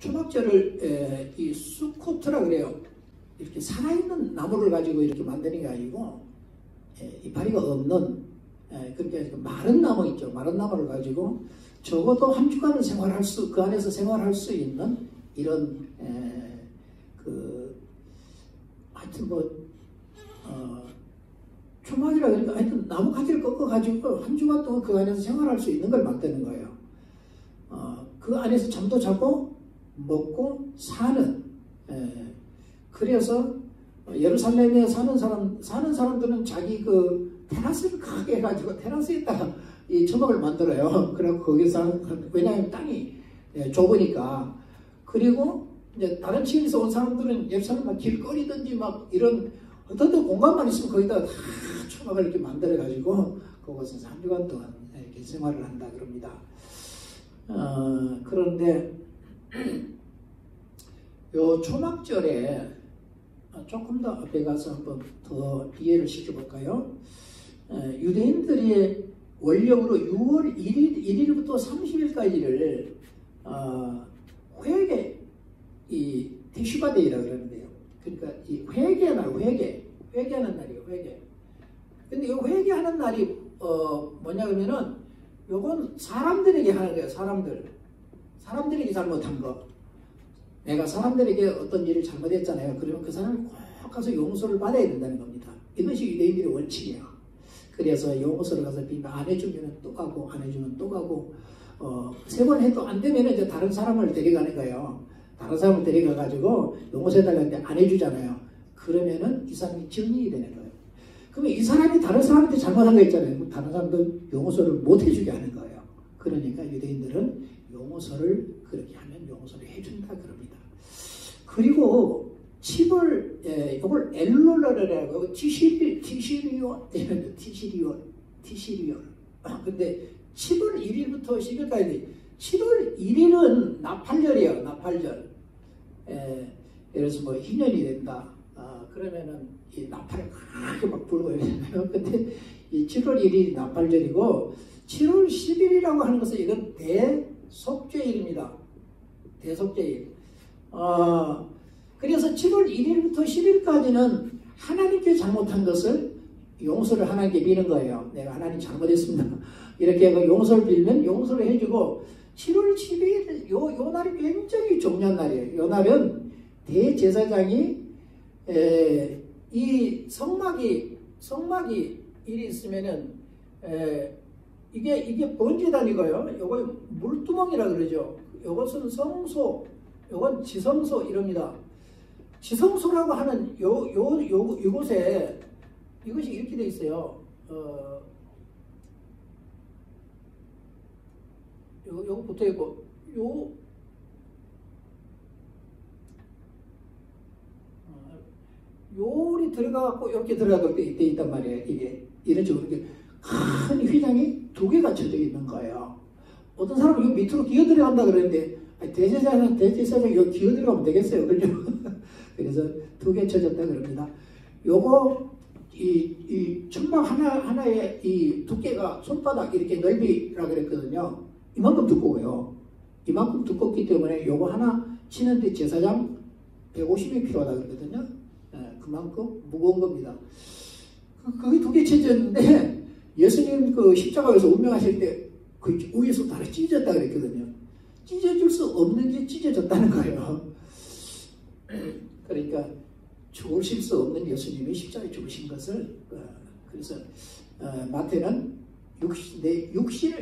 초막절을 이 수코트라 그래요. 이렇게 살아있는 나무를 가지고 이렇게 만드는 게 아니고 이파리가 없는 그렇게 마른 나무 있죠. 마른 나무를 가지고 적어도 한 주간은 생활할 수, 그 안에서 생활할 수 있는 이런 하여튼 초막이라 그러니까 하여튼 나무 가지를 꺾어 가지고 한 주간 동안 그 안에서 생활할 수 있는 걸 만드는 거예요. 그 안에서 잠도 자고 먹고 사는. 그래서 예루살렘에 사는 사람들은 자기 그 테라스를 크게 해가지고 테라스에다가 이 초막을 만들어요. 그래서 거기서 왜냐하면 땅이 좁으니까. 그리고 이제 다른 지역에서 온 사람들은 예루살렘 막 길거리든지 막 이런 어떤 데 공간만 있으면 거기다가 다 초막을 이렇게 만들어가지고 그곳에서 한 주간 동안 이렇게 생활을 한다 그럽니다. 그런데 요 초막절에 조금 더 앞에 가서 한번 더 이해를 시켜볼까요? 유대인들이 원령으로 6월 1일부터 30일까지를 회개, 이 티슈바데이라고 그러는데요. 그러니까 이 회개하는 날이에요. 회개. 근데 이 회개하는 날이 뭐냐 그러면은 요건 사람들에게 하는 거예요. 사람들에게 잘못한 거. 내가 사람들에게 어떤 일을 잘못했잖아요. 그러면 그 사람이 꼭 가서 용서를 받아야 된다는 겁니다. 이것이 유대인들의 원칙이에요. 그래서 용서를 가서 빌면 안 해주면 또 가고 안 해주면 또 가고 3번 해도 안 되면 이제 다른 사람을 데려가는 거예요. 다른 사람을 데려가가지고 용서해달라는데 안 해주잖아요. 그러면은 이 사람이 증인이 되는 거예요. 그러면 이 사람이 다른 사람한테 잘못한 거 있잖아요. 그럼 다른 사람들 용서를 못 해주게 하는 거예요. 그러니까 유대인들은 용서를 그렇게 하면 용서를 해준다 그럽니다. 그리고 칩을 이걸 엘롤러라고 티시리온. 근데 7월 1일부터 10일까지 7월 1일은 나팔절이에요. 나팔절. 예를 들어서 뭐 희년이 된다. 그러면은 이 나팔을 크게 막 불고 이러잖아요. 근데 이 7월 1일이 나팔절이고 7월 10일이라고 하는 것은 이건 대속죄일입니다. 대속죄일. 그래서 7월 1일부터 10일까지는 하나님께 잘못한 것을 용서를 하나님께 비는 거예요. 내가 하나님 잘못했습니다. 이렇게 용서를 빌면 용서를 해주고 7월 10일 요 날이 굉장히 중요한 날이에요. 요 날은 대제사장이 이 성막이 일이 있으면은 이게 번제단이고요. 요거 물두멍이라 그러죠. 요것은 성소, 요건 지성소 이럽니다. 지성소라고 하는 요곳에 이것이 이렇게 돼 있어요. 요거 붙어 있고 요리 들어가갖고 이렇게 들어가도 돼 있단 말이에요. 이게 이런 식으로 이렇게 큰 휘장이 2개가 쳐져 있는 거예요. 어떤 사람은 요 밑으로 기어 들어간다 그러는데 대제사장 여기 기어 들어가면 되겠어요. 그죠? 그래서 2개 쳐졌다 그럽니다. 요거 이 천막 하나의 이 두께가 손바닥 이렇게 넓이라 그랬거든요. 이만큼 두꺼워요. 이만큼 두껍기 때문에 요거 하나 치는데 제사장 150이 필요하다 그러거든요. 그만큼 무거운 겁니다. 그게 2개 쳐졌는데 예수님 그 십자가에서 운명하실 때 그 위에서 다리 찢어졌다 그랬거든요. 찢어질 수 없는 게 찢어졌다는 거예요. 그러니까 죽으실 수 없는 예수님이 십자가에 죽으신 것을 그래서 마태는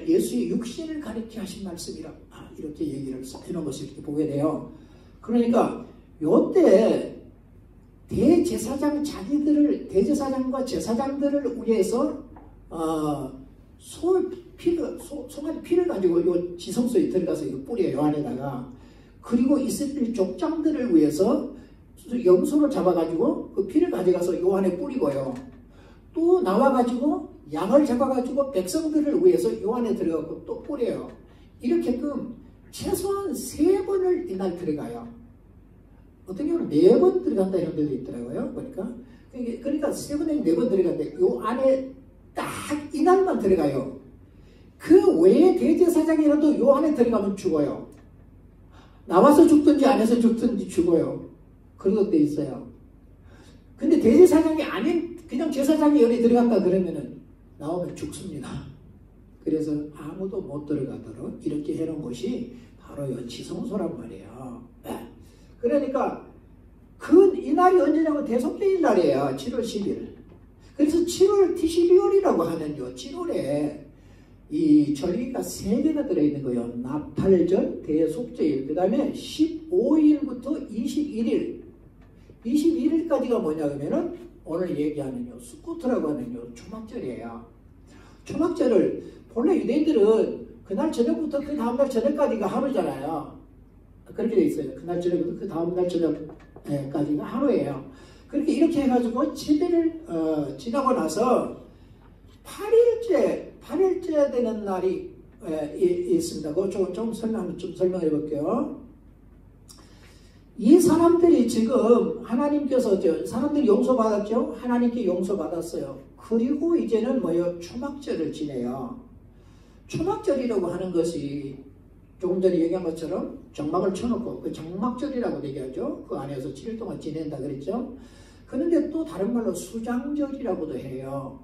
예수의 육신을 가리켜 하신 말씀이라 이렇게 얘기를 해놓은 것을 이렇게 보게 돼요. 그러니까 요때 대제사장과 제사장들을 위해서 송아지 피를 가지고 요 지성소에 들어가서 이거 뿌려요. 요 안에다가. 그리고 이스라엘 족장들을 위해서 염소를 잡아가지고 그 피를 가져가서 요 안에 뿌리고요. 또 나와가지고 양을 잡아가지고 백성들을 위해서 요 안에 들어가고 또 뿌려요. 이렇게끔 최소한 3번을 이날 들어가요. 어떤 경우는 4번 들어간다 이런 데도 있더라고요. 보니까. 그러니까 3번에 4번 들어간대. 요 안에 딱 이날만 들어가요. 그 외에 대제사장이라도 요 안에 들어가면 죽어요. 나와서 죽든지 안에서 죽든지 죽어요. 그런 것도 있어요. 근데 대제사장이 아닌 그냥 제사장이 열에 들어갔다 그러면은 나오면 죽습니다. 그래서 아무도 못 들어가도록 이렇게 해놓은 곳이 바로 연치성소란 말이에요. 그러니까 이 날이 언제냐면 대속죄일 날이에요. 7월 10일. 그래서 7월 티시비올이라고 하는 7월에 이 절기가 3개가 들어있는 거예요. 나팔절, 대속죄일, 그 다음에 15일부터 21일. 21일까지가 뭐냐 그러면은 오늘 얘기하는 수쿠트라고 하는 초막절이에요. 초막절을 본래 유대인들은 그날 저녁부터 그 다음날 저녁까지가 하루잖아요. 그렇게 돼 있어요. 그날 저녁부터 그 다음날 저녁까지가 하루예요. 그렇게 이렇게 해가지고 7일 지나고 나서 8일째 되는 날이 있습니다. 그거 좀 설명해 볼게요. 이 사람들이 지금 하나님께서 사람들이 용서받았죠? 하나님께 용서받았어요. 그리고 이제는 초막절을 지내요. 초막절이라고 하는 것이 조금 전에 얘기한 것처럼 정막을 쳐놓고 그 정막절이라고 얘기하죠. 그 안에서 7일 동안 지낸다 그랬죠. 그런데 또 다른 말로 수장절이라고도 해요.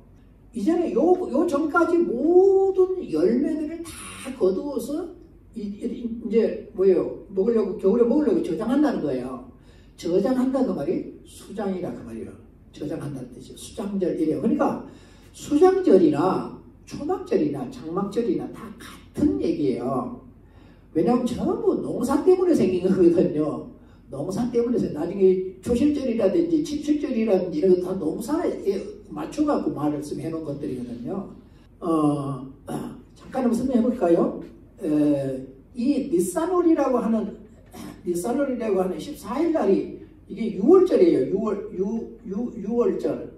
이제는 요 전까지 모든 열매들을 다 거두어서 이제 먹으려고 겨울에 먹으려고 저장한다는 거예요. 저장한다는 말이 수장이라 그 말이에요. 저장한다는 뜻이에요. 수장절이래요. 그러니까 수장절이나 초막절이나 장막절이나 다 같은 얘기예요. 왜냐하면 전부 농사 때문에 생긴 거거든요. 농사 때문에 나중에 초실절이라든지 칠칠절이라든지 이런 거 다 농사에 맞춰갖고 말을 해놓은 것들이거든요. 잠깐 한번 설명해 볼까요? 이 니산월이라고 하는 14일 날이 이게 6월절이에요. 6월절.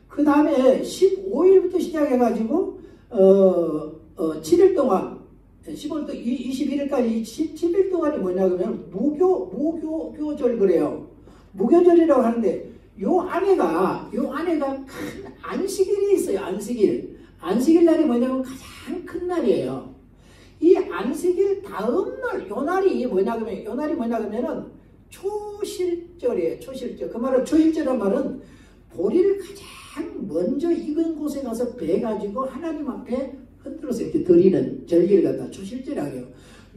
그 다음에 15일부터 시작해가지고 7일 동안 10월부터 21일까지 10일 동안이 뭐냐 그러면 무교절 그래요. 무교절이라고 하는데 요 안에가 큰 안식일이 있어요. 안식일 날이 뭐냐면 가장 큰 날이에요. 이 안식일 다음 날 요 날이 뭐냐 그러면은 초실절이에요. 초실절. 그 말은 초실절이란 말은 보리를 가장 먼저 익은 곳에 가서 배 가지고 하나님 앞에 흔들어서 이렇게 드리는 절기를 갖다 초실절이라고 해요.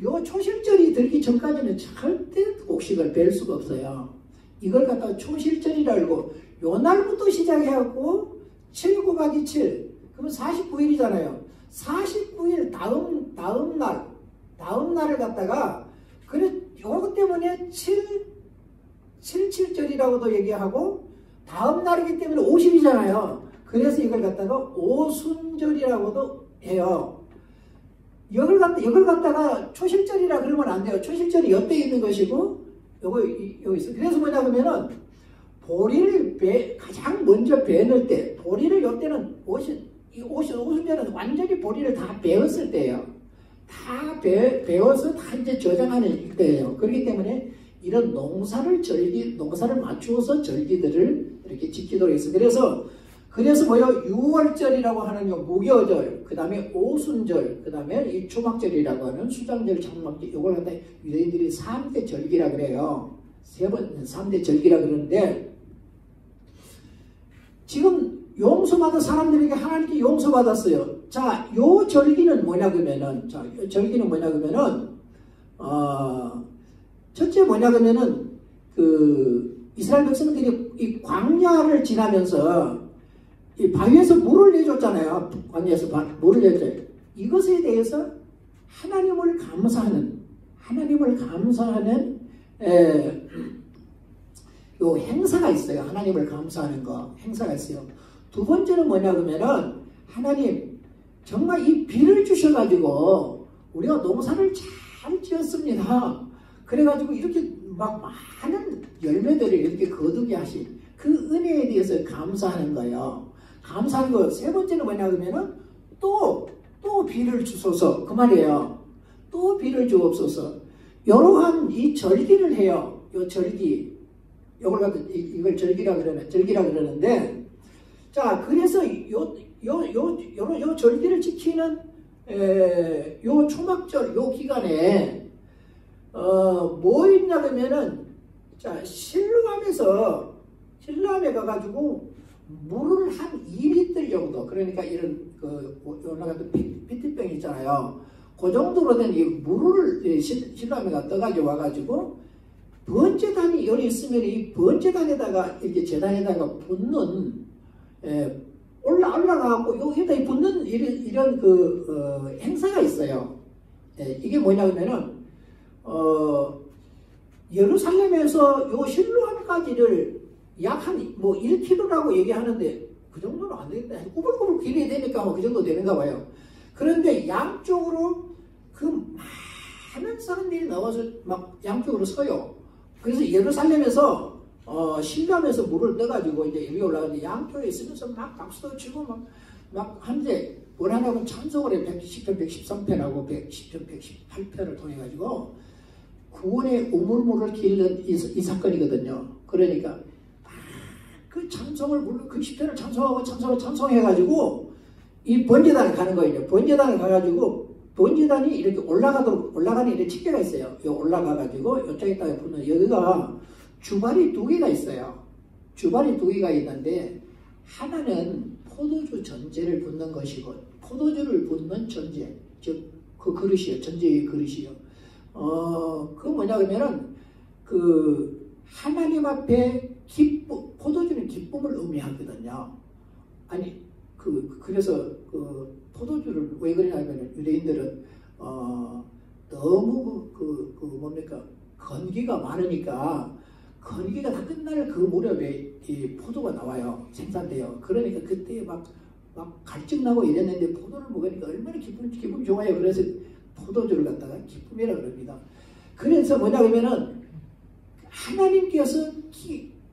요 초실절이 들기 전까지는 절대 곡식을 뵐 수가 없어요. 이걸 갖다가 초실절이라고 하고 요 날부터 시작해갖고 7 곱하기 7 그러면 49일이잖아요. 49일 다음 날을 갖다가 그래 요것 때문에 77절이라고도 얘기하고 다음 날이기 때문에 50이잖아요. 그래서 이걸 갖다가 오순절이라고도 해요. 이걸 갖다가 초실절이라 그러면 안 돼요. 초실절이 옆에 있는 것이고 여기 있어. 그래서 뭐냐 그러면은 보리를 가장 먼저 베낼 때 보리를 이때는 오순절은 완전히 보리를 다 베었을 때예요. 다 베어서 다 이제 저장하는 때예요. 그렇기 때문에 이런 농사를 맞추어서 절기들을 이렇게 지키도록 했어요. 그래서 뭐요? 6월절이라고 하는 요 무교절, 그 다음에 오순절, 그 다음에 이 초막절이라고 하는 수장절, 장막절, 요걸 갖다 유대인들이 3대 절기라 그래요. 3대 절기라 그러는데, 지금 용서받은 사람들에게 하나님께 용서받았어요. 자, 요 절기는 뭐냐 그러면은, 첫째 뭐냐 그러면은, 이스라엘 백성들이 이 광야를 지나면서 이 바위에서 물을 내줬잖아요. 광야에서 물을 내줬잖아요. 이것에 대해서 하나님을 감사하는 요 행사가 있어요. 하나님을 감사하는 거 행사가 있어요. 두 번째는 뭐냐 그러면은 하나님 정말 이 비를 주셔가지고 우리가 농사를 잘 지었습니다. 그래가지고 이렇게 막 많은 열매들을 이렇게 거두게 하신 그 은혜에 대해서 감사하는 거예요. 감사한 거. 세 번째는 뭐냐 그러면은 또 비를 주소서 그 말이에요. 또 비를 주옵소서. 이러한 이 절기를 해요. 요 절기. 이걸 절기라 그러는데, 자, 그래서 요 절기를 지키는 요 초막절 요 기간에 뭐 있냐 그러면은, 자, 실로암에 가가지고 물을 한 2리터 정도, 그러니까 이런 올라가던 피트병 있잖아요. 그 정도로 된 이 물을 실로암에 떠가지고 와가지고 번제단이 여기 있으면 이 번제단에다가 이렇게 제단에다가 붓는, 올라가고 여기다 붓는 이런 행사가 있어요. 이게 뭐냐면은 예루살렘에서 요 실로암까지를 약 한 뭐 1km라고 얘기하는데 그 정도는 안 되겠다. 꾸불꾸불 길이 되니까 뭐 그 정도 되는가 봐요. 그런데 양쪽으로 그 많은 사람들이 나와서 막 양쪽으로 서요. 그래서 예루살렘에서 실로암에서 물을 떠가지고 이제 여기 올라가는데 양쪽에 있으면서 막 박수도 치고 막 하는데 뭘 하냐면 찬송을 해. 110편 113편하고 110편 118편을 통해가지고 구원의 우물물을 길는 이 사건이거든요. 그러니까 그 찬송을 그 시편을 찬송해가지고 이 번제단에 가는 거예요. 번제단에 가가지고 번제단이 이렇게 올라가는 이런 칙계가 있어요. 올라가가지고 이쪽에다가 붙는, 여기가 주발이 2개가 있어요. 주발이 2개가 있는데 하나는 포도주 전제를 붓는 것이고, 포도주를 붓는 전제, 즉 그 그릇이요, 전제의 그릇이요. 그 뭐냐 그러면은 하나님 앞에 포도주는 기쁨을 의미하거든요. 아니 그래서 포도주를 왜 그러냐면 유대인들은 너무 뭡니까, 건기가 많으니까 건기가 다 끝날 그 무렵에 이 포도가 나와요. 생산돼요. 그러니까 그때 막 갈증 나고 이랬는데 포도를 먹으니까 얼마나 기분 좋아요. 그래서 포도주를 갖다가 기쁨이라 그럽니다. 그래서 뭐냐 그러면은 하나님께서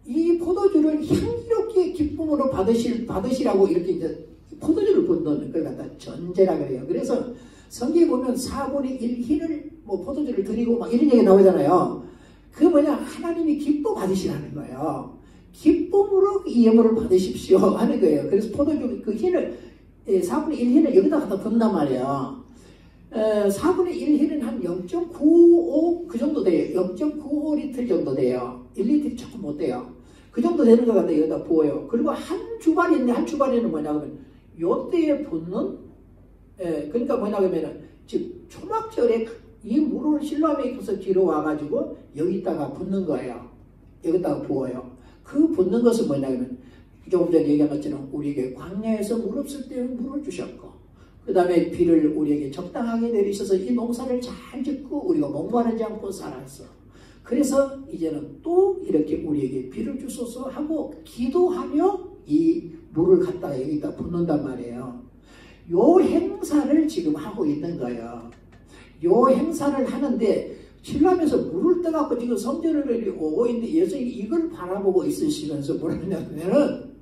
이 포도주를 향기롭게 기쁨으로 받으시라고 이렇게 이제 포도주를 붓는 걸 갖다 전제라 그래요. 그래서 성경에 보면 4분의 1 흰을 뭐 포도주를 드리고 막 이런 얘기 나오잖아요. 그 뭐냐, 하나님이 기뻐 받으시라는 거예요. 기쁨으로 이 예물을 받으십시오 하는 거예요. 그래서 포도주 그 흰을 4분의 1 흰을 여기다 갖다 붓단 말이에요. 4분의 1 흰은 한 0.95 그 정도 돼요. 0.95리터 정도 돼요. 1리터이 조금 못 돼요. 그 정도 되는 것 같아요. 여기다 부어요. 그리고 한 주발이 있는데, 한 주발에는 뭐냐면 요때에 붓는, 그러니까 뭐냐면은 즉 초막절에 이 물을 실로암에 있어서 뒤로 와가지고 여기다가 붓는 거예요. 여기다가 부어요. 그 붓는 것은 뭐냐면 조금 전에 얘기한 것처럼 우리에게 광야에서 물 없을 때 물을 주셨고, 그 다음에 비를 우리에게 적당하게 내리셔서 이 농사를 잘 짓고 우리가 목마르지 않고 살았어. 그래서 이제는 또 이렇게 우리에게 비를 주소서 하고 기도하며 이 물을 갖다가 여기다 붓는단 말이에요. 요 행사를 지금 하고 있는 거예요. 요 행사를 하는데 실로암에서 물을 떠갖고 지금 성전을 오고 있는데 예수님이 이걸 바라보고 있으시면서 뭐라 하냐면은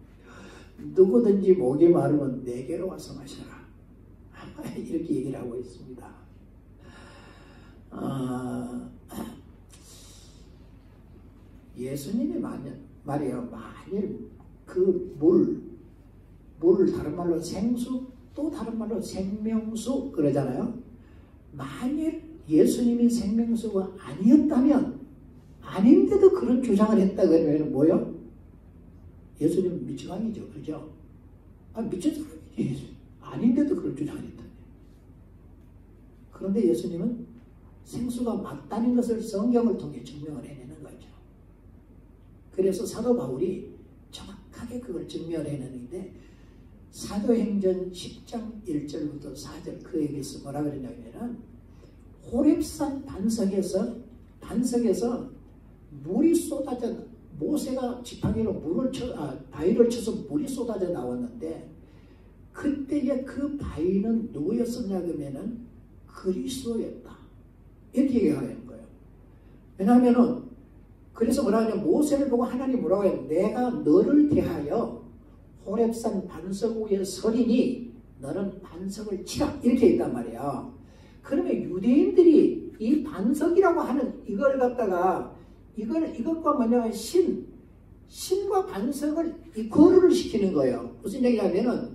누구든지 목이 마르면 내게로 와서 마셔라. 이렇게 얘기를 하고 있습니다. 예수님이 말이에요. 만일 그 물을 다른 말로 생수, 또 다른 말로 생명수 그러잖아요. 만일 예수님이 생명수가 아니었다면, 아닌데도 그런 주장을 했다 그러면 뭐요? 예수님은 미치광이죠. 그죠? 미친 사람이지. 아닌데도 그런 주장을 했다. 그런데 예수님은 생수가 맞다는 것을 성경을 통해 증명을 해내는 거죠. 그래서 사도 바울이 정확하게 그걸 증명을 해내는데, 사도행전 10장 1절부터 4절 그에게서 뭐라 그러냐면은 호렙산 반석에서 물이 쏟아져, 모세가 지팡이로 바위를 쳐서 물이 쏟아져 나왔는데, 그때의 그 바위는 누구였었냐 그러면은 그리스도였다. 이렇게 얘기하는 거예요. 왜냐하면은 그래서 뭐라 하냐, 모세를 보고 하나님 뭐라고 해요? 내가 너를 대하여 호렙산 반석 위에 서리니 너는 반석을 치라. 이렇게 했단 말이야. 그러면 유대인들이 이 반석이라고 하는 이걸 갖다가 이것과 뭐냐면 신과 반석을 이 거루를 시키는 거예요. 무슨 얘기냐면은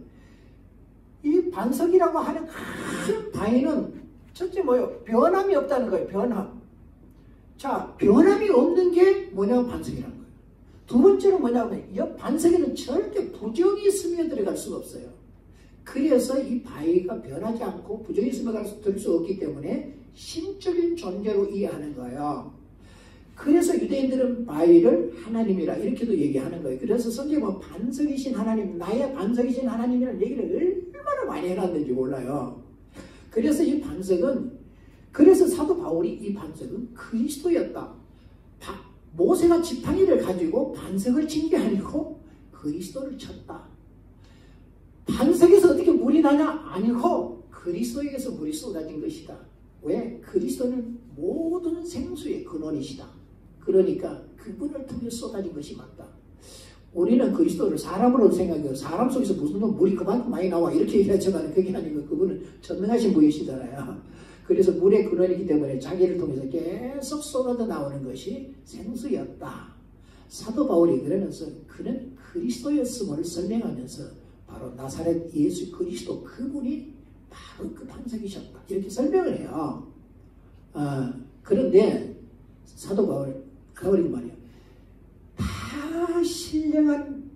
이 반석이라고 하는 큰 바위는 첫째 뭐예요? 변함이 없다는 거예요. 변함. 자, 변함이 없는 게 뭐냐면 반석이라는 거예요. 두 번째는 뭐냐면 이 반석에는 절대 부정이 스며들어갈 수가 없어요. 그래서 이 바위가 변하지 않고 부정이 스며들 수 없기 때문에 신적인 존재로 이해하는 거예요. 그래서 유대인들은 바위를 하나님이라 이렇게도 얘기하는 거예요. 그래서 성경은 반석이신 하나님, 나의 반석이신 하나님이라는 얘기를 얼마나 많이 해놨는지 몰라요. 그래서 이 반석은, 그래서 사도 바울이 이 반석은 그리스도였다. 모세가 지팡이를 가지고 반석을 친 게 아니고 그리스도를 쳤다. 반석에서 어떻게 물이 나냐? 아니고 그리스도에게서 물이 쏟아진 것이다. 왜? 그리스도는 모든 생수의 근원이시다. 그러니까 그분을 통해 쏟아진 것이 맞다. 우리는 그리스도를 사람으로 생각해요. 사람 속에서 무슨 물이 그만큼 많이 나와 이렇게 얘기하지만 그게 아니고 그분은 전능하신 분이시잖아요. 그래서 물의 근원이기 때문에 자기를 통해서 계속 쏟아져 나오는 것이 생수였다. 사도 바울이 그러면서 그는 그리스도였음을 설명하면서 바로 나사렛 예수 그리스도 그분이 바로 그 반석이셨다. 이렇게 설명을 해요. 그런데 사도 바울이 말이에요. 다 신령한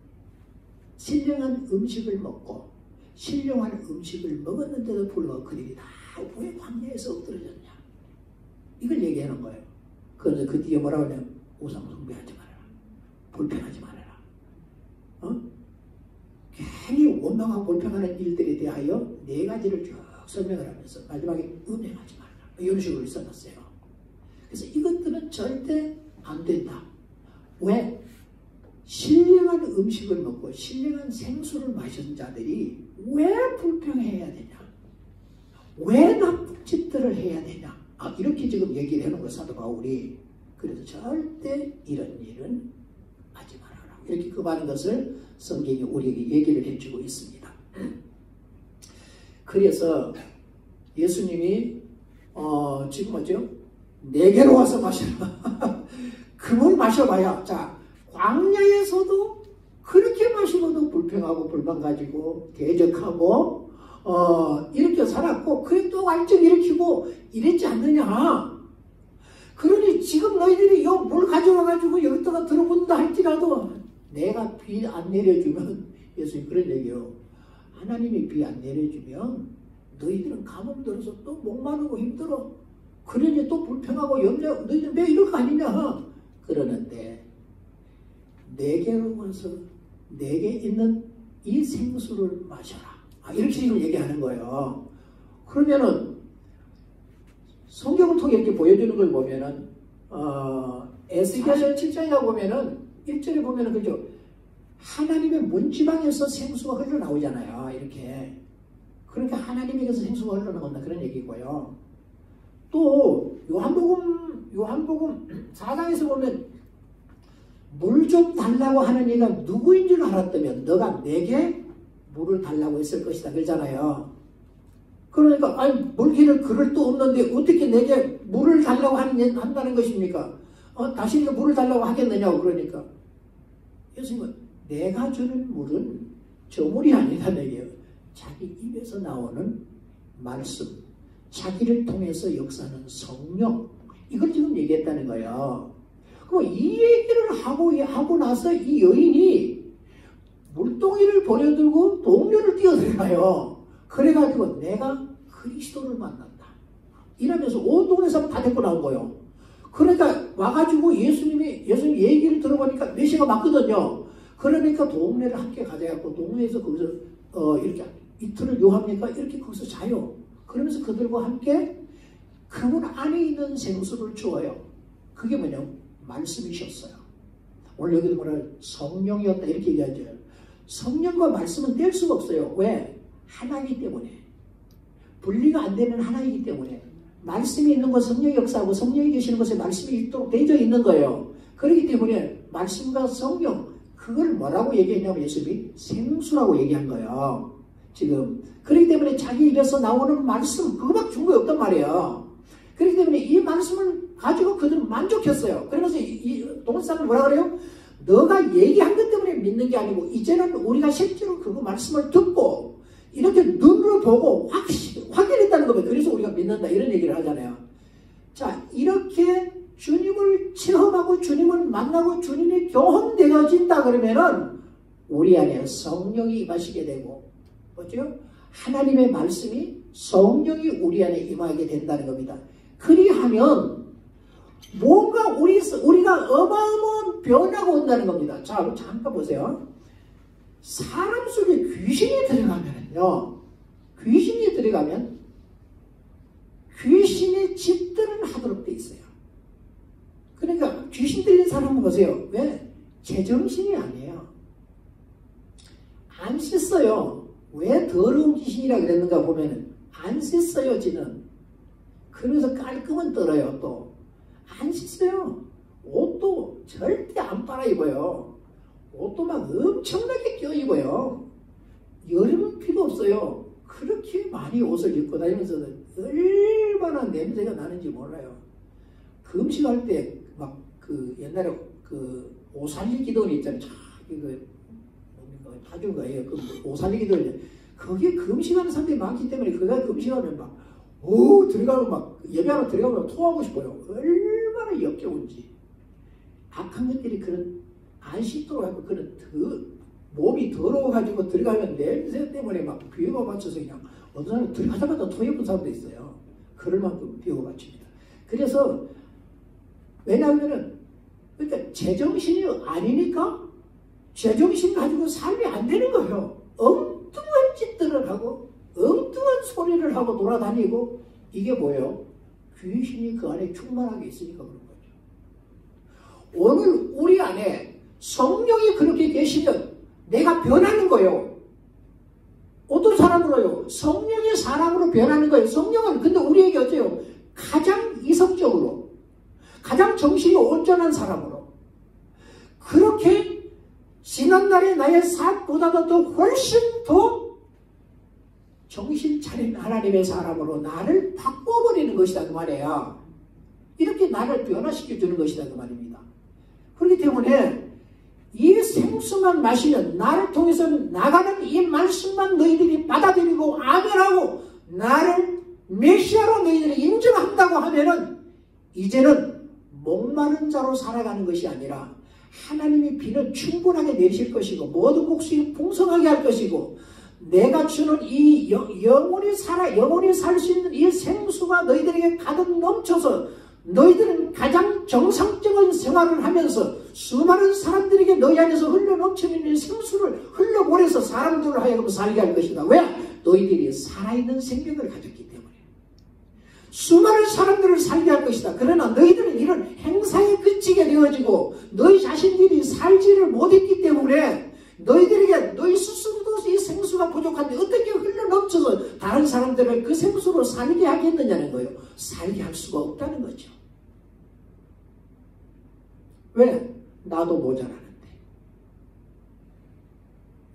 음식을 먹고 신령한 음식을 먹었는데도 불구하고 그들이 다 왜 광야에서 엎드러졌냐. 이걸 얘기하는 거예요. 그래서 그 뒤에 뭐라고 하냐면 우상 숭배하지 말아라. 불평하지 말아라. 괜히 원망하고 불평하는 일들에 대하여 네 가지를 쭉 설명을 하면서 마지막에 음행하지 말아라. 이런 식으로 써놨어요. 그래서 이것들은 절대 안 된다. 왜? 신령한 음식을 먹고 신령한 생수를 마신 자들이 왜 불평해야 되냐? 왜 나쁜 짓들을 해야 되냐? 이렇게 지금 얘기를 해놓은 거예요, 사도 바울이. 그래서 절대 이런 일은 하지 말아라. 이렇게 그 많은 것을 성경이 우리에게 얘기를 해주고 있습니다. 그래서 예수님이 지금 뭐죠? 내게로 와서 마셔라. 그걸 마셔봐야. 자, 광야에서도 그렇게 마시고도 불평하고 불만 가지고 대적하고 이렇게 살았고 그래 또 갈증 일으키고 이랬지 않느냐. 그러니 지금 너희들이 물 가져와가지고 여기다가 들어본다 할지라도 내가 비 안 내려주면, 예수님 그런 얘기요. 하나님이 비 안 내려주면 너희들은 가뭄 들어서 또 목마르고 힘들어. 그러니 또 불평하고 염려, 너희들 왜 이럴 거 아니냐. 그러는데 내게로 와서 내게 있는 이 생수를 마셔라. 이렇게 지금 얘기하는 거예요. 그러면은 성경을 통해 이렇게 보여주는 걸 보면은 에스겔 7장에 보면은 1절에 보면은 그죠? 하나님의 문지방에서 생수가 흘러나오잖아요. 이렇게. 그러니까 하나님에게서 생수가 흘러나온다 그런 얘기고요. 또 요한복음 4장에서 보면 물 좀 달라고 하는 이가 누구인 줄 알았다면 너가 내게 물을 달라고 했을 것이다 그러잖아요. 그러니까 아니 물기를 그럴 도 없는데 어떻게 내게 물을 달라고 한다는 것입니까? 다시 물을 달라고 하겠느냐고. 그러니까 예수님은 내가 주는 물은 저 물이 아니라는 얘기예요. 자기 입에서 나오는 말씀, 자기를 통해서 역사하는 성령, 이걸 지금 얘기했다는 거예요. 그럼 이 얘기를 하고 나서 이 여인이 물동이를 버려들고 동료를 뛰어들어가요. 그래가지고 내가 그리스도를 만난다. 이러면서 온 동네 사람 다 데리고 나온 거예요. 그러니까 와가지고 예수님 얘기를 들어보니까 몇 시가 맞거든요. 그러니까 동네를 함께 가져갖고 동네에서 거기서 이렇게 이틀을 요합니까? 이렇게 거기서 자요. 그러면서 그들과 함께 그분 안에 있는 생수를 주어요. 그게 뭐냐면 말씀이셨어요. 오늘 여기도 뭐라 성령이었다 이렇게 얘기하죠. 성령과 말씀은 뗄 수가 없어요. 왜? 하나이기 때문에. 분리가 안 되는 하나이기 때문에. 말씀이 있는 곳 성령이 역사하고 성령이 계시는 곳에 말씀이 있도록 되어 있는 거예요. 그렇기 때문에 말씀과 성령, 그걸 뭐라고 얘기했냐면 예수님이 생수라고 얘기한 거예요. 지금. 그렇기 때문에 자기 입에서 나오는 말씀, 그거밖에 준 거 없단 말이에요. 그렇기 때문에 이 말씀을 가지고 그들은 만족했어요. 그러면서 이 동네 사람은 뭐라 그래요? 너가 얘기한 것 때문에 믿는 게 아니고 이제는 우리가 실제로 그 말씀을 듣고 이렇게 눈으로 보고 확인했다는 거예요. 그래서 우리가 믿는다 이런 얘기를 하잖아요. 자, 이렇게 주님을 체험하고 주님을 만나고 주님이 경험되어진다 그러면은 우리 안에 성령이 임하시게 되고, 뭐죠? 하나님의 말씀이 성령이 우리 안에 임하게 된다는 겁니다. 그리하면 뭔가 우리가 어마어마한 변화가 온다는 겁니다. 자, 잠깐 보세요. 사람 속에 귀신이 들어가면요, 귀신이 들어가면 귀신의 집들을 하도록 돼 있어요. 그러니까 귀신 들린 사람은 보세요. 왜? 제정신이 아니에요. 안 씻어요. 왜 더러운 귀신이라 그랬는가 보면은 안 씻어요, 지는. 그래서 깔끔은 떨어요. 또 안 씻어요. 옷도 절대 안 빨아 입어요. 옷도 막 엄청나게 껴 입어요. 여름은 필요 없어요. 그렇게 많이 옷을 입고 다니면서 얼마나 냄새가 나는지 몰라요. 그 음식할 때 막 그 옛날에 그 오살리 기도원이 있잖아요. 이거 뭡니까? 타주가예요. 그 오살리 기도원. 거기에 금식하는 사람들이 많기 때문에 그가 금식하면 막 들어가면 막 예배하러 들어가면 토하고 싶어요. 얼마나 역겨운지. 악한 것들이 그런 안 씻도록 하고 그런 몸이 더러워가지고 들어가면 냄새 때문에 막 비유가 맞춰서 그냥 어떤 사람은 들어가자마자 토 예쁜 사람도 있어요. 그럴 만큼 비유가 맞춥니다. 그래서 왜냐하면은 그러니까 제정신이 아니니까 제정신 가지고 삶이 안 되는 거예요. 엉뚱한 짓들을 하고 엉뚱한 소리를 하고 돌아다니고 이게 뭐예요? 귀신이 그 안에 충만하게 있으니까 그런 거죠. 오늘 우리 안에 성령이 그렇게 계시면 내가 변하는 거예요. 어떤 사람으로요? 성령의 사람으로 변하는 거예요. 성령은 근데 우리에게 어때요? 가장 이성적으로 가장 정신이 온전한 사람으로 그렇게 지난날의 나의 삶보다도 더 훨씬 더 정신 차린 하나님의 사람으로 나를 바꿔버리는 것이다 그 말이에요. 이렇게 나를 변화시켜 주는 것이다 그 말입니다. 그렇기 때문에 이 생수만 마시면 나를 통해서 나가는 이 말씀만 너희들이 받아들이고 아멘하고 나를 메시아로 너희들이 인정한다고 하면은 이제는 목마른 자로 살아가는 것이 아니라 하나님이 비는 충분하게 내리실 것이고 모든 곡식이 풍성하게 할 것이고 내가 주는 이 영원히 살 수 있는 이 생수가 너희들에게 가득 넘쳐서 너희들은 가장 정상적인 생활을 하면서 수많은 사람들에게 너희 안에서 흘러넘치는 이 생수를 흘러보내서 사람들을 하여금 살게 할 것이다. 왜? 너희들이 살아있는 생명을 가졌기 때문에. 수많은 사람들을 살게 할 것이다. 그러나 너희들은 이런 행사에 그치게 되어지고 너희 자신들이 살지를 못했기 때문에 너희들에게 너희 스스로도 이 생수가 부족한데 어떻게 흘러넘쳐서 다른 사람들을 그 생수로 살게 하겠느냐는 거예요. 살게 할 수가 없다는 거죠. 왜? 나도 모자라는데.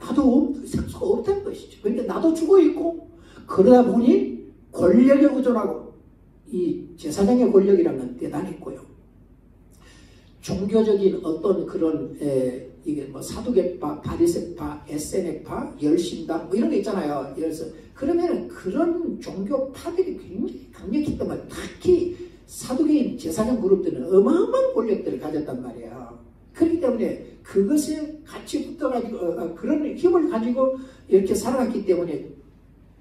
나도 생수가 없다는 것이죠. 그러니까 나도 죽어있고 그러다 보니 권력에 의존하고 이 제사장의 권력이라는 건 대단했고요. 종교적인 어떤 그런 이게 뭐 사두개파, 바리새파, 에세네파, 열심당 뭐 이런 게 있잖아요. 그래서 그러면 그런 종교파들이 굉장히 강력했단 말이에요. 특히 사두개인 제사장 그룹들은 어마어마한 권력들을 가졌단 말이에요. 그렇기 때문에 그것에 같이 붙어가지고 그런 힘을 가지고 이렇게 살아갔기 때문에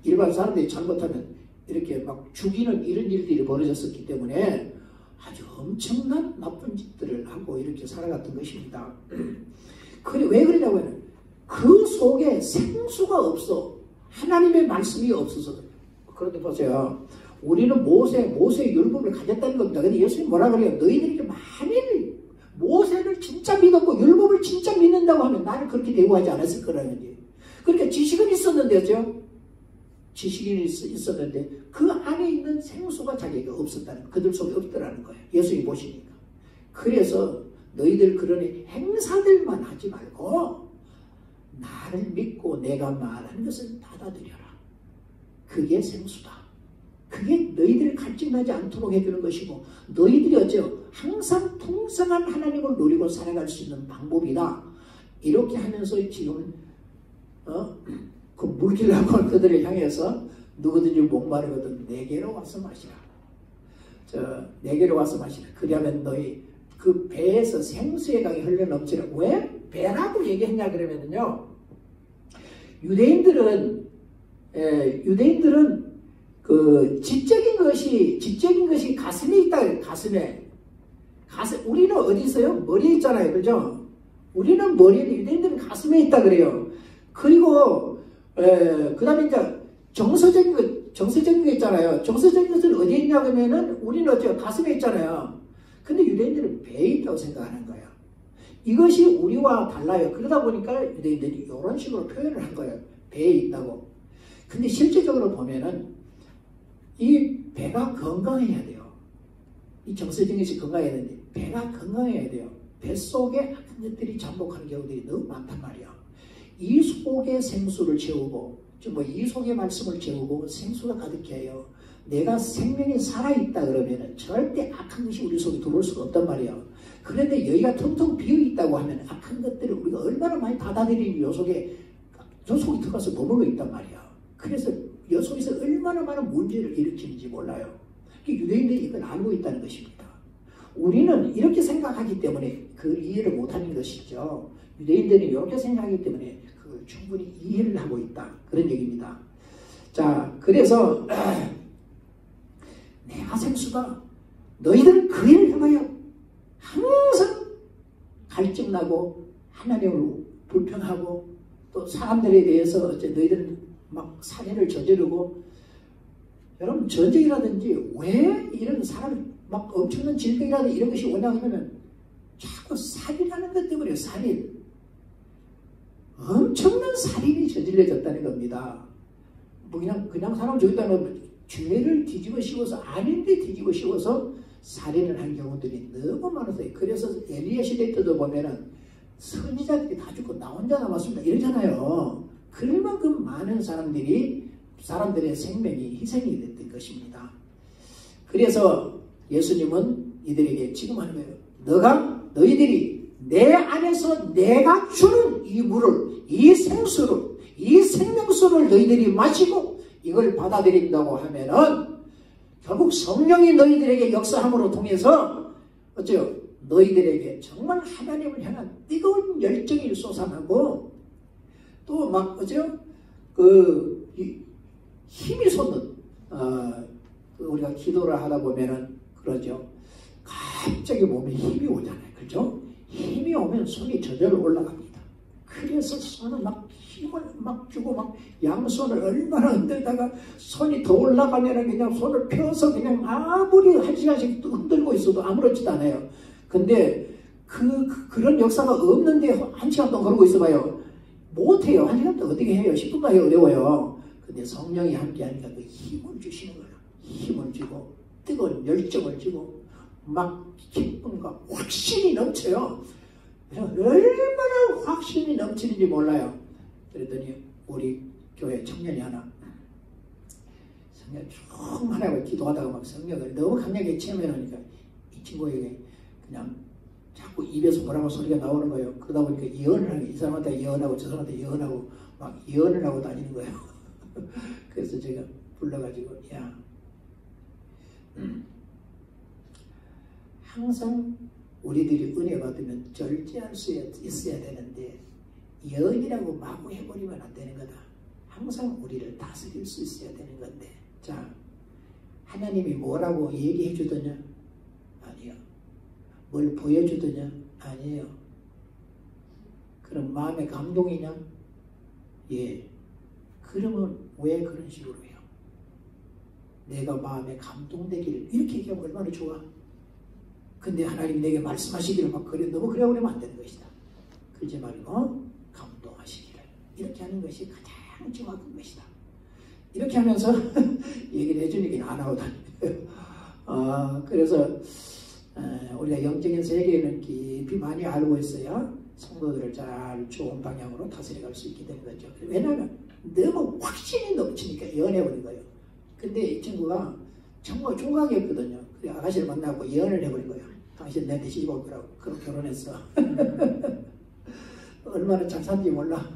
일반 사람들이 잘못하면 이렇게 막 죽이는 이런 일들이 벌어졌었기 때문에 아주 엄청난 나쁜 짓들을 하고 이렇게 살아갔던 것입니다. 왜 그러냐고 하면 그 속에 생수가 없어. 하나님의 말씀이 없어서 그래요. 그런데 보세요. 우리는 모세의 율법을 가졌다는 겁니다. 근데 예수님이 뭐라 그래요? 너희들이 만일 모세를 진짜 믿었고 율법을 진짜 믿는다고 하면 나를 그렇게 대우하지 않았을 거라는 얘기예요. 그러니까 지식은 있었는데요. 지식인이 있었는데 그 안에 있는 생수가 자기에게 없었다는 그들 속에 없더라는 거예요. 예수님이 보시니까. 그래서 너희들 그런 행사들만 하지 말고 나를 믿고 내가 말하는 것을 받아들여라. 그게 생수다. 그게 너희들을 갈증나지 않도록 해주는 것이고 너희들이 어째요? 항상 풍성한 하나님을 누리고 살아갈 수 있는 방법이다. 이렇게 하면서 지금 그 물길나고 그들을 향해서 누구든지 목마르거든 내게로 와서 마시라. 내게로 와서 마시라. 그리하면 너희 그 배에서 생수의 강이 흘러넘치라. 왜 배라고 얘기했냐 그러면요, 유대인들은 그 지적인 것이 가슴에 있다. 가슴. 우리는 어디 있어요? 머리에 있잖아요, 그죠? 우리는 머리에, 유대인들은 가슴에 있다 그래요. 그리고 그다음에 이제 정서적인 거 있잖아요. 정서적인 것은 어디에 있냐 그러면은 우리는 어때요? 가슴에 있잖아요. 근데 유대인들은 배에 있다고 생각하는 거예요. 이것이 우리와 달라요. 그러다 보니까 유대인들이 이런 식으로 표현을 한 거예요. 배에 있다고. 근데 실제적으로 보면은 이 배가 건강해야 돼요. 이 정서적인 것이 건강해야 되는데 배가 건강해야 돼요. 뱃속에 악한 것들이 잠복하는 경우들이 너무 많단 말이야. 이 속에 생수를 채우고, 이 속에 말씀을 채우고 생수가 가득해요. 내가 생명이 살아있다 그러면 절대 악한 것이 우리 속에 들어올 수가 없단 말이야. 그런데 여기가 텅텅 비어있다고 하면 악한 것들을 우리가 얼마나 많이 받아들이니 요 속에 들어가서 머물러 있단 말이야. 그래서 요 속에서 얼마나 많은 문제를 일으키는지 몰라요. 유대인들이 이걸 알고 있다는 것입니다. 우리는 이렇게 생각하기 때문에 그 이해를 못하는 것이죠. 유대인들이 이렇게 생각하기 때문에 그걸 충분히 이해를 하고 있다. 그런 얘기입니다. 자, 그래서 내가 생수다. 너희들은 그 일을 향하여 항상 갈증나고 하나님을 불평하고 또 사람들에 대해서 너희들은 막 살인을 저지르고, 여러분 전쟁이라든지 왜 이런 사람 막 엄청난 질병이라든지 이런 것이 오냐 하면 자꾸 살인하는 것 때문에 살인. 엄청난 살인이 저질러졌다는 겁니다. 뭐 그냥 사람 저기다 놓으면 죄를 뒤집어 씌워서 아닌데 뒤집어 씌워서 살인을 한 경우들이 너무 많았어요. 그래서 엘리야 시대 때도 보면은 선지자들이 다 죽고 나 혼자 남았습니다 이러잖아요. 그럴 만큼 많은 사람들의 생명이 희생이 됐던 것입니다. 그래서 예수님은 이들에게 지금 하는 거예요. 너희들이 내 안에서 내가 주는 이 물을, 이 생수를, 이 생명수를 너희들이 마시고 이걸 받아들인다고 하면은 결국 성령이 너희들에게 역사함으로 통해서 어째요? 너희들에게 정말 하나님을 향한 뜨거운 열정이 솟아나고 또 막 어째요? 힘이 솟는 우리가 기도를 하다 보면은 그러죠. 갑자기 몸에 힘이 오잖아요. 그렇죠? 힘이 오면 손이 저절로 올라갑니다. 그래서 손을 막 힘을 막 주고 막 양손을 얼마나 흔들다가 손이 더 올라가면 그냥 손을 펴서 그냥 아무리 한 시간씩 흔들고 있어도 아무렇지도 않아요. 근데 그런 역사가 없는데 한 시간 동안 걸고 있어봐요. 못해요. 한 시간 동안 어떻게 해요? 10분 만에 어려워요. 근데 성령이 함께하니까 그 힘을 주시는 거예요. 힘을 주고 뜨거운 열정을 주고 막 기쁨과 확신이 넘쳐요. 얼마나 확신이 넘치는지 몰라요. 그랬더니 우리 교회 청년이 하나 성령 쭉 하나고 기도하다가 막 성령을 너무 강하게 체험해놓으니까 이 친구에게 그냥 자꾸 입에서 뭐라고 소리가 나오는 거예요. 그러다 보니까 예언을 하는 거예요. 이 사람한테 예언하고 저 사람한테 예언하고 막 예언을 하고 다니는 거예요. 그래서 제가 불러가지고 야 항상 우리들이 은혜 받으면 절제할 수 있어야 되는데 예언이라고 마구 해버리면 안 되는 거다. 항상 우리를 다스릴 수 있어야 되는 건데 자 하나님이 뭐라고 얘기해 주더냐? 아니요. 뭘 보여주더냐? 아니에요. 그럼 마음의 감동이냐? 예. 그러면 왜 그런 식으로 해요? 내가 마음에 감동되기를 이렇게 얘기하면 얼마나 좋아? 근데 하나님 내게 말씀하시기를 막 너무 그래 버리면 안 되는 것이다. 그러지 말고 감동하시기를 이렇게 하는 것이 가장 정확한 것이다. 이렇게 하면서 얘기를 해주니까 안 하고 다녀요. 그래서 우리가 영적인 세계에는 깊이 많이 알고 있어야 성도들을 잘 좋은 방향으로 다스려갈 수 있게 되는 거죠. 왜냐하면 너무 확신이 넘치니까 예언해버린 거예요. 근데 이 친구가 정말 총각이었거든요. 그래 아가씨를 만나고 예언을 해버린 거예요. 당신 내한테 시집 올 거라고. 그럼 결혼했어. 얼마나 잘 산지 몰라.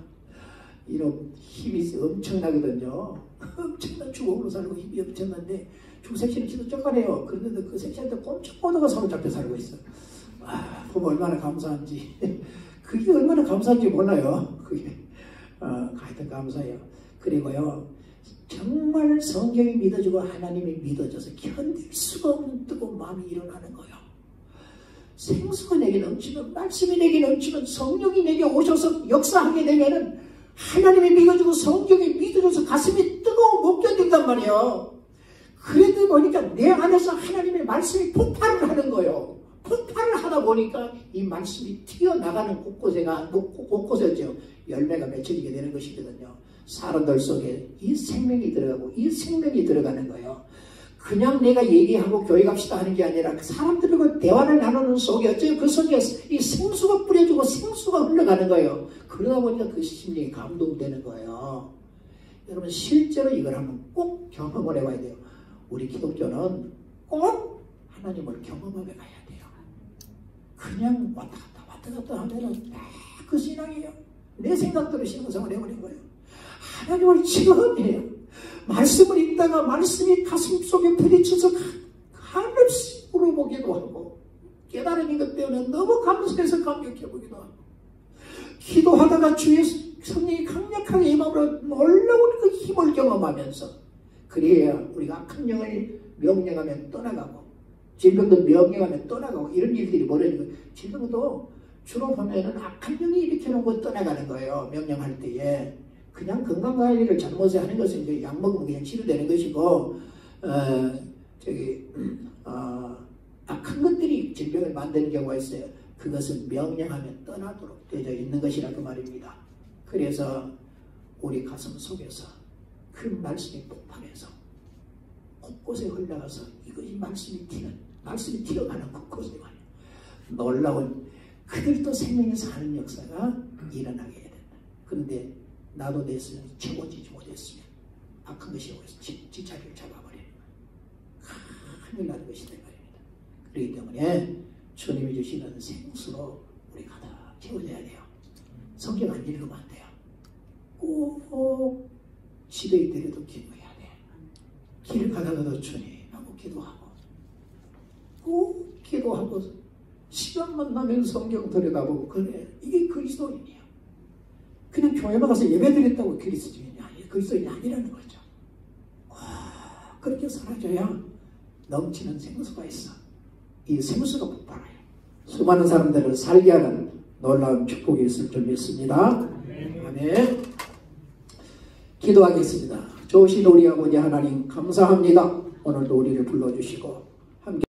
이런 힘이 엄청나거든요. 엄청난 주걱으로 살고 힘이 엄청난데 주색시는 기도 쫓아내요. 그런데도 그 색시한테 꼼짝보다가 사로잡혀 살고 있어. 보면 얼마나 감사한지. 그게 얼마나 감사한지 몰라요. 그게. 하여튼 감사해요. 그리고요, 정말 성경이 믿어지고 하나님이 믿어져서 견딜 수가 없는 뜨거운 마음이 일어나는 거예요. 생수가 내게 넘치면, 말씀이 내게 넘치면, 성령이 내게 오셔서 역사하게 되면은 하나님이 믿어주고 성경이 믿어줘서 가슴이 뜨거워 못 견딘단 말이에요. 그래도 보니까 내 안에서 하나님의 말씀이 폭발을 하는 거예요. 폭발을 하다 보니까 이 말씀이 튀어나가는 곳곳에죠. 열매가 맺혀지게 되는 것이거든요. 사람들 속에 이 생명이 들어가고 이 생명이 들어가는 거예요. 그냥 내가 얘기하고 교회 갑시다 하는 게 아니라 사람들과 대화를 나누는 속에 어쩌면 그 속에 이 생수가 뿌려지고 생수가 흘러가는 거예요. 그러다 보니까 그 심령이 감동되는 거예요. 여러분 실제로 이걸 한번 꼭 경험을 해봐야 돼요. 우리 기독교는 꼭 하나님을 경험하며 가야 돼요. 그냥 왔다 갔다 하면은 그 신앙이에요. 내 생각대로 신앙생활을 해버린 거예요. 하나님을 체험해요. 말씀을 읽다가 말씀이 가슴속에 부딪혀서 한없이 울어보기도 하고 깨달은 것 때문에 너무 감사해서 감격해보기도 하고 기도하다가 주의 성령이 강력하게 임함으로 놀라운 그 힘을 경험하면서 그래야 우리가 악한 영을 명령하면 떠나가고 질병도 명령하면 떠나가고 이런 일들이 벌어지는 거예요. 질병도 주로 보면은 악한 영이 일으켜놓은 거 떠나가는 거예요. 명령할 때에. 그냥 건강관리를 잘못해 하는 것은 이제 약 먹으면 그냥 치료되는 것이고, 악한 것들이 질병을 만드는 경우가 있어요. 그것은 명령하면 떠나도록 되어 있는 것이라 그 말입니다. 그래서 우리 가슴 속에서 그 말씀이 폭발해서 곳곳에 흘러가서 이것이 말씀이 튀어가는 곳곳에 말이에요. 놀라운 그들도 생명이 사는 역사가 일어나게 해야 된다. 그런데 나도 내 스스로 채워지지 못했으면 악한 것이 오해서 지자리를 잡아버리는 거예요. 큰일 나는 것이 될 말입니다. 그렇기 때문에 주님이 주시는 생수로 우리 가득 채워져야 돼요. 성경 안 읽으면 안 돼요. 꼭 집에 있더라도 기도해야 돼. 길 가다가도 주님 하고 기도하고 꼭 기도하고 시간만 나면 성경 들여다보고 그래. 이게 그리스도인이에요. 그냥 교회만 가서 예배드렸다고 그리스도인이 아니라는 거죠. 그렇게 살아줘야 넘치는 생수가 있어. 이 생수가 폭발해요. 수많은 사람들을 살게 하는 놀라운 축복이 있을 줄 믿습니다. 아멘. 기도하겠습니다. 좋으신 우리 아버지 하나님 감사합니다. 오늘도 우리를 불러주시고